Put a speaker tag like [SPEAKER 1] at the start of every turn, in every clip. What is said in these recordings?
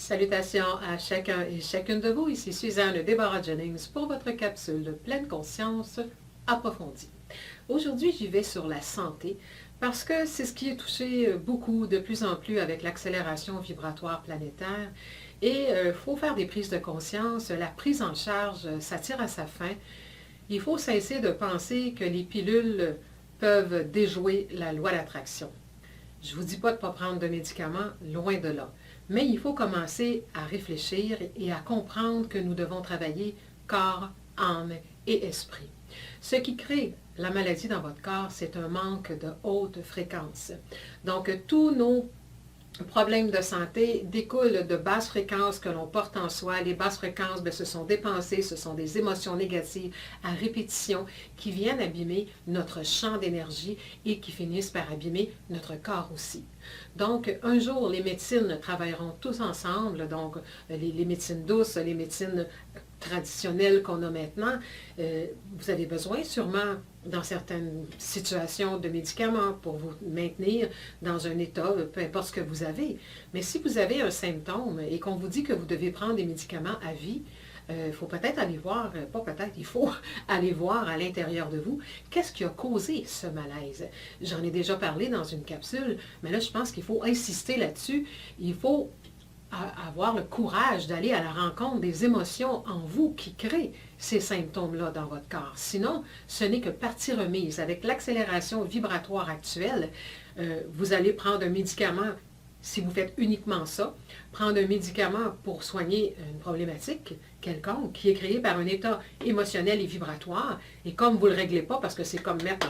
[SPEAKER 1] Salutations à chacun et chacune de vous. Ici Suzanne Deborah Jennings pour votre capsule de pleine conscience approfondie. Aujourd'hui, j'y vais sur la santé parce que c'est ce qui est touché beaucoup de plus en plus avec l'accélération vibratoire planétaire. Et il faut faire des prises de conscience. La prise en charge, ça tire à sa fin. Il faut cesser de penser que les pilules peuvent déjouer la loi d'attraction. Je ne vous dis pas de ne pas prendre de médicaments, loin de là. Mais il faut commencer à réfléchir et à comprendre que nous devons travailler corps, âme et esprit. Ce qui crée la maladie dans votre corps, c'est un manque de haute fréquence. Donc, tous nos problèmes de santé découlent de basses fréquences que l'on porte en soi. Les basses fréquences, ce sont des pensées, ce sont des émotions négatives à répétition qui viennent abîmer notre champ d'énergie et qui finissent par abîmer notre corps aussi. Donc, un jour, les médecines travailleront tous ensemble, donc les médecines douces, les médecines traditionnelles qu'on a maintenant. Vous avez besoin sûrement, dans certaines situations, de médicaments pour vous maintenir dans un état, peu importe ce que vous avez. Mais si vous avez un symptôme et qu'on vous dit que vous devez prendre des médicaments à vie, il faut peut-être aller voir, pas peut-être, il faut aller voir à l'intérieur de vous qu'est-ce qui a causé ce malaise. J'en ai déjà parlé dans une capsule, mais là, je pense qu'il faut insister là-dessus. Il faut avoir le courage d'aller à la rencontre des émotions en vous qui créent ces symptômes-là dans votre corps. Sinon, ce n'est que partie remise. Avec l'accélération vibratoire actuelle, vous allez prendre un médicament, si vous faites uniquement ça, prendre un médicament pour soigner une problématique quelconque qui est créée par un état émotionnel et vibratoire, et comme vous ne le réglez pas, parce que c'est comme mettre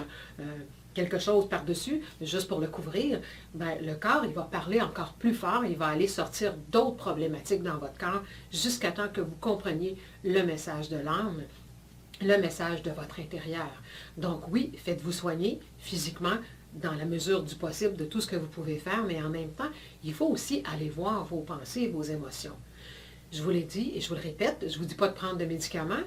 [SPEAKER 1] quelque chose par-dessus, juste pour le couvrir, le corps, il va parler encore plus fort, il va aller sortir d'autres problématiques dans votre corps jusqu'à temps que vous compreniez le message de l'âme, le message de votre intérieur. Donc oui, faites-vous soigner physiquement dans la mesure du possible de tout ce que vous pouvez faire, mais en même temps, il faut aussi aller voir vos pensées et vos émotions. Je vous l'ai dit et je vous le répète, je ne vous dis pas de prendre de médicaments,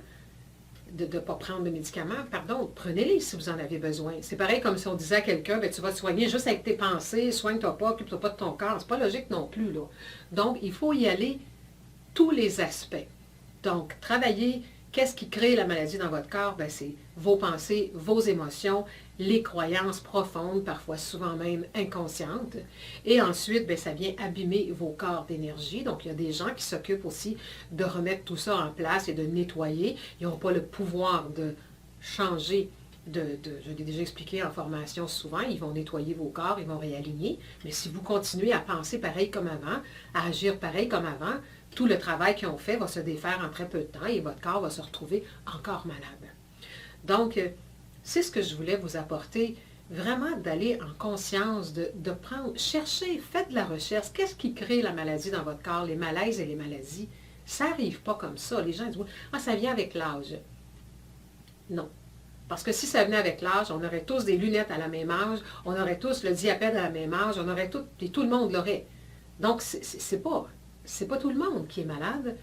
[SPEAKER 1] de ne pas prendre de médicaments, pardon, prenez-les si vous en avez besoin. C'est pareil comme si on disait à quelqu'un, tu vas te soigner juste avec tes pensées, soigne-toi pas, occupe-toi pas de ton corps. C'est pas logique non plus, là. Donc, il faut y aller tous les aspects. Donc, travailler, qu'est-ce qui crée la maladie dans votre corps? C'est vos pensées, vos émotions, les croyances profondes, parfois souvent même inconscientes. Et ensuite, ça vient abîmer vos corps d'énergie. Donc, il y a des gens qui s'occupent aussi de remettre tout ça en place et de nettoyer. Ils n'ont pas le pouvoir de changer, je l'ai déjà expliqué en formation souvent, ils vont nettoyer vos corps, ils vont réaligner. Mais si vous continuez à penser pareil comme avant, à agir pareil comme avant, tout le travail qu'ils ont fait va se défaire en très peu de temps et votre corps va se retrouver encore malade. Donc, c'est ce que je voulais vous apporter, vraiment d'aller en conscience, de prendre, chercher, faites de la recherche. Qu'est-ce qui crée la maladie dans votre corps, les malaises et les maladies? Ça n'arrive pas comme ça. Les gens disent, ça vient avec l'âge. Non. Parce que si ça venait avec l'âge, on aurait tous des lunettes à la même âge, on aurait tous le diabète à la même âge, on aurait tout, et tout le monde l'aurait. Donc, c'est pas tout le monde qui est malade,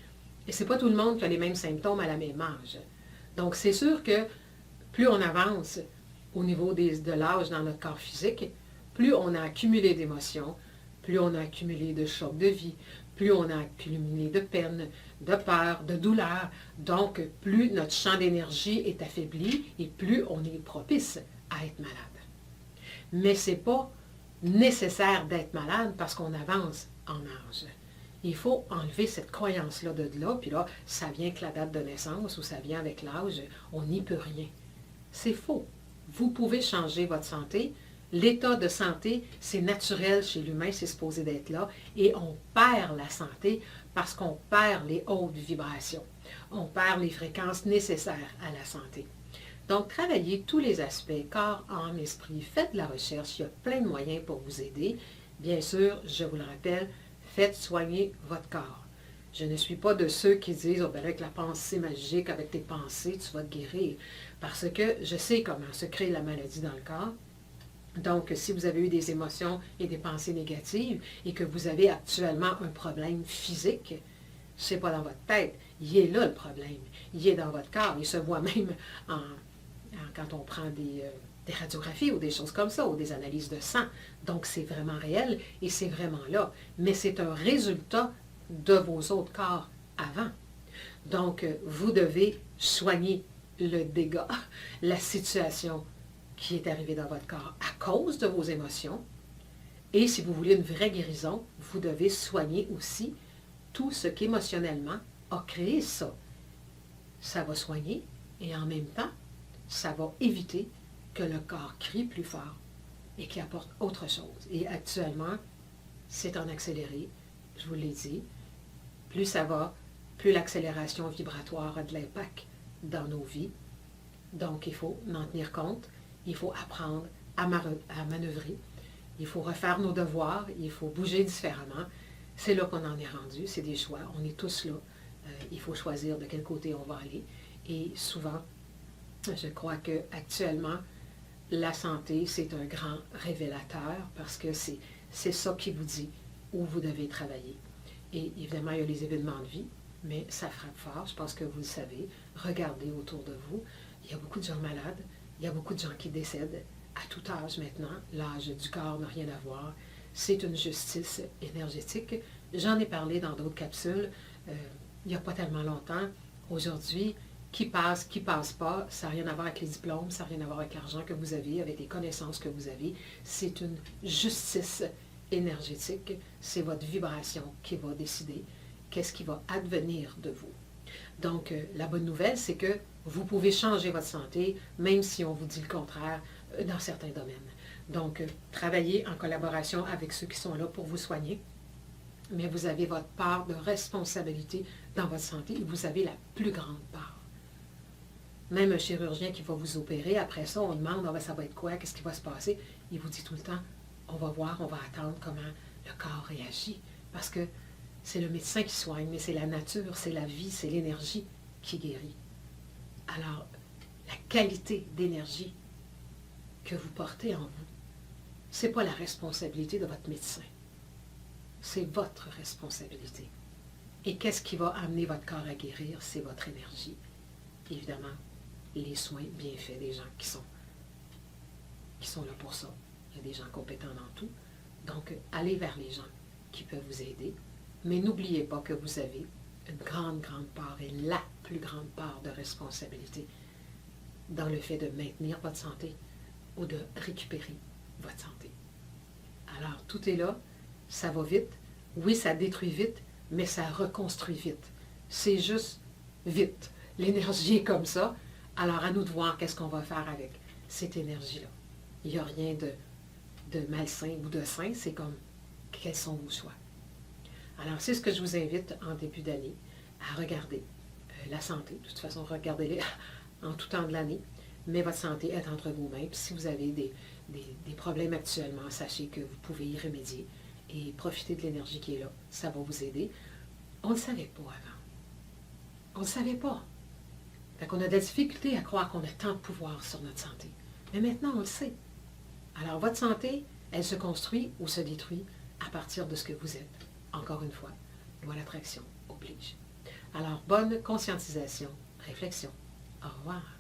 [SPEAKER 1] et c'est pas tout le monde qui a les mêmes symptômes à la même âge. Donc, c'est sûr que plus on avance au niveau de l'âge dans notre corps physique, plus on a accumulé d'émotions, plus on a accumulé de chocs de vie, plus on a accumulé de peine, de peur, de douleur. Donc, plus notre champ d'énergie est affaibli et plus on est propice à être malade. Mais ce n'est pas nécessaire d'être malade parce qu'on avance en âge. Il faut enlever cette croyance-là de là, puis là, ça vient avec la date de naissance ou ça vient avec l'âge, on n'y peut rien. C'est faux. Vous pouvez changer votre santé. L'état de santé, c'est naturel chez l'humain, c'est supposé d'être là. Et on perd la santé parce qu'on perd les hautes vibrations. On perd les fréquences nécessaires à la santé. Donc, travaillez tous les aspects, corps, âme, esprit. Faites de la recherche. Il y a plein de moyens pour vous aider. Bien sûr, je vous le rappelle, faites soigner votre corps. Je ne suis pas de ceux qui disent, avec la pensée magique, avec tes pensées, tu vas te guérir. Parce que je sais comment se crée la maladie dans le corps. Donc, si vous avez eu des émotions et des pensées négatives et que vous avez actuellement un problème physique, ce n'est pas dans votre tête. Il est là le problème. Il est dans votre corps. Il se voit même quand on prend des radiographies ou des choses comme ça, ou des analyses de sang. Donc, c'est vraiment réel et c'est vraiment là. Mais c'est un résultat de vos autres corps avant. Donc, vous devez soigner le dégât, la situation qui est arrivée dans votre corps à cause de vos émotions. Et si vous voulez une vraie guérison, vous devez soigner aussi tout ce qu'émotionnellement a créé ça. Ça va soigner et en même temps, ça va éviter que le corps crie plus fort et qu'il apporte autre chose. Et actuellement, c'est en accéléré, je vous l'ai dit. Plus ça va, plus l'accélération vibratoire a de l'impact dans nos vies. Donc, il faut en tenir compte. Il faut apprendre à manœuvrer. Il faut refaire nos devoirs. Il faut bouger différemment. C'est là qu'on en est rendu. C'est des choix. On est tous là. Il faut choisir de quel côté on va aller. Et souvent, je crois qu'actuellement, la santé, c'est un grand révélateur parce que c'est ça qui vous dit où vous devez travailler. Et évidemment, il y a les événements de vie, mais ça frappe fort. Je pense que vous le savez. Regardez autour de vous. Il y a beaucoup de gens malades. Il y a beaucoup de gens qui décèdent à tout âge maintenant. L'âge du corps n'a rien à voir. C'est une justice énergétique. J'en ai parlé dans d'autres capsules il n'y a pas tellement longtemps. Aujourd'hui, qui passe pas, ça n'a rien à voir avec les diplômes, ça n'a rien à voir avec l'argent que vous avez, avec les connaissances que vous avez. C'est une justice énergétique. C'est votre vibration qui va décider qu'est-ce qui va advenir de vous. Donc, la bonne nouvelle, c'est que vous pouvez changer votre santé, même si on vous dit le contraire dans certains domaines. Donc, travaillez en collaboration avec ceux qui sont là pour vous soigner, mais vous avez votre part de responsabilité dans votre santé et vous avez la plus grande part. Même un chirurgien qui va vous opérer, après ça, on demande ça va être quoi, qu'est-ce qui va se passer. Il vous dit tout le temps, on va voir, on va attendre comment le corps réagit. Parce que c'est le médecin qui soigne, mais c'est la nature, c'est la vie, c'est l'énergie qui guérit. Alors, la qualité d'énergie que vous portez en vous, ce n'est pas la responsabilité de votre médecin. C'est votre responsabilité. Et qu'est-ce qui va amener votre corps à guérir? C'est votre énergie. Évidemment, les soins bien faits des gens qui sont là pour ça. Il y a des gens compétents dans tout. Donc, allez vers les gens qui peuvent vous aider. Mais n'oubliez pas que vous avez une grande, grande part et la plus grande part de responsabilité dans le fait de maintenir votre santé ou de récupérer votre santé. Alors, tout est là, ça va vite. Oui, ça détruit vite, mais ça reconstruit vite. C'est juste vite. L'énergie est comme ça. Alors, à nous de voir qu'est-ce qu'on va faire avec cette énergie-là. Il n'y a rien de malsain ou de sain, c'est comme quels sont vos choix. Alors, c'est ce que je vous invite en début d'année à regarder. La santé, de toute façon, regardez-les en tout temps de l'année, mais votre santé est entre vos mains. Puis si vous avez des problèmes actuellement, sachez que vous pouvez y remédier et profiter de l'énergie qui est là. Ça va vous aider. On ne le savait pas avant. On ne le savait pas. Fait qu'on a de la difficulté à croire qu'on a tant de pouvoir sur notre santé. Mais maintenant, on le sait. Alors, votre santé, elle se construit ou se détruit à partir de ce que vous êtes. Encore une fois, loi d'attraction oblige. Alors, bonne conscientisation, réflexion. Au revoir.